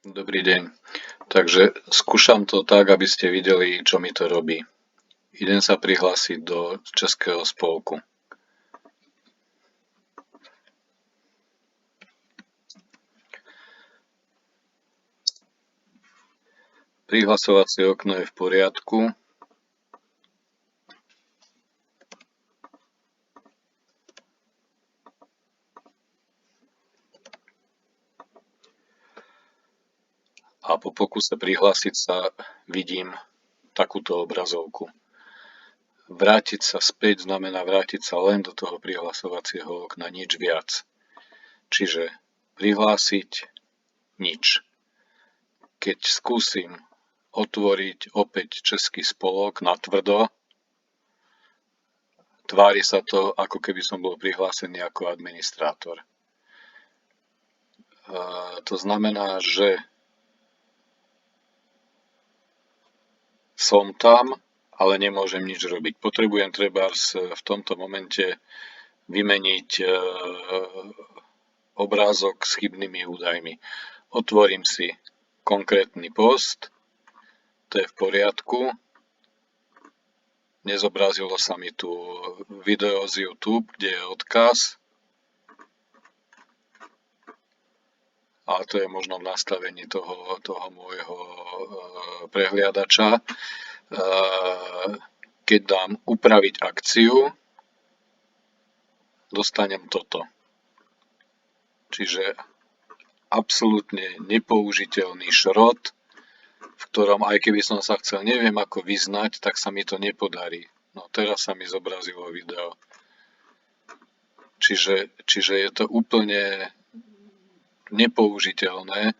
Dobrý deň. Takže skúšam to tak, aby ste videli, čo mi to robí. Idem sa prihlásiť do Českého spolku. Prihlasovacie okno je v poriadku. A po pokuse prihlásiť sa vidím takúto obrazovku. Vrátiť sa späť znamená vrátiť sa len do toho prihlasovacieho okna, nič viac. Čiže prihlásiť nič. Keď skúsim otvoriť opäť Český spolok natvrdo, tvári sa to, ako keby som bol prihlásený ako administrátor. To znamená, že som tam, ale nemôžem nič robiť. Potrebujem trebárs v tomto momente vymeniť obrázok s chybnými údajmi. Otvorím si konkrétny post, to je v poriadku. Nezobrazilo sa mi tu video z YouTube, kde je odkaz. Ale to je možno v nastavení toho môjho prehliadača. Keď dám upraviť akciu, dostanem toto. Čiže absolútne nepoužiteľný šrot, v ktorom aj keby som sa chcel neviem ako vyznať, tak sa mi to nepodarí. No teraz sa mi zobrazilo video. Čiže je to úplne nepoužiteľné.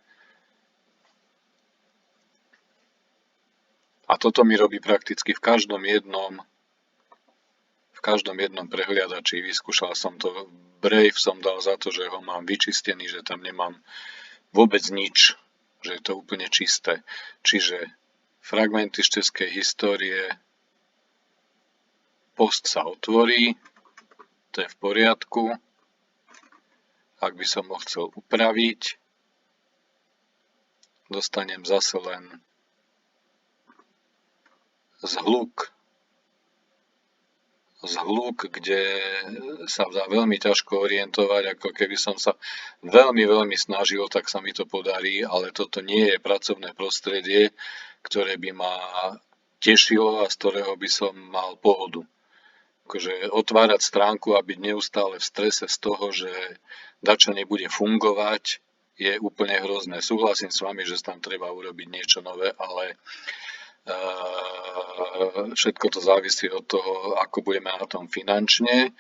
A toto mi robí prakticky v každom jednom prehliadači. Vyskúšal som to. Brave som dal za to, že ho mám vyčistený, že tam nemám vôbec nič, že je to úplne čisté. Čiže fragmenty z českej histórie, post sa otvorí, to je v poriadku. Ak by som ho chcel upraviť, dostanem zase len zhluk, kde sa dá veľmi ťažko orientovať, ako keby som sa veľmi snažil, tak sa mi to podarí, ale toto nie je pracovné prostredie, ktoré by ma tešilo a z ktorého by som mal pohodu. Akože otvárať stránku a byť neustále v strese z toho, že dačo nebude fungovať, je úplne hrozné. Súhlasím s vami, že tam treba urobiť niečo nové, ale všetko to závisí od toho, ako budeme na tom finančne.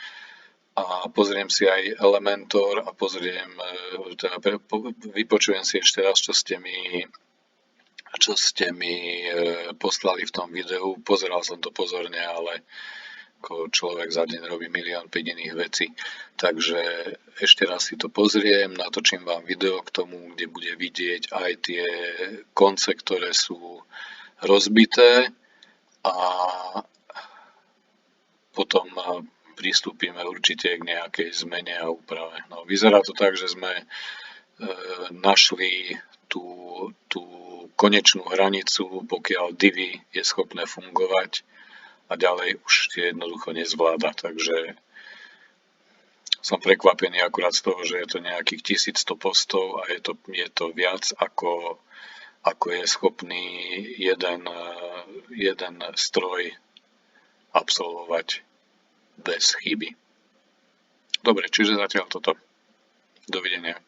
A pozriem si aj Elementor a vypočujem si ešte raz, čo ste mi poslali v tom videu. Pozeral som to pozorne, ale ako človek za deň robí 1,5 iných vecí. Takže ešte raz si to pozriem, natočím vám video k tomu, kde bude vidieť aj tie konce, ktoré sú rozbité, a potom pristúpime určite k nejakej zmene a úprave. No, vyzerá to tak, že sme našli tú konečnú hranicu, pokiaľ Divi je schopné fungovať, a ďalej už jednoducho nezvláda, takže som prekvapený akurát z toho, že je to nejakých 1100 postov a je to viac ako je schopný jeden stroj absolvovať bez chyby. Dobre, čiže zatiaľ toto. Dovidenia.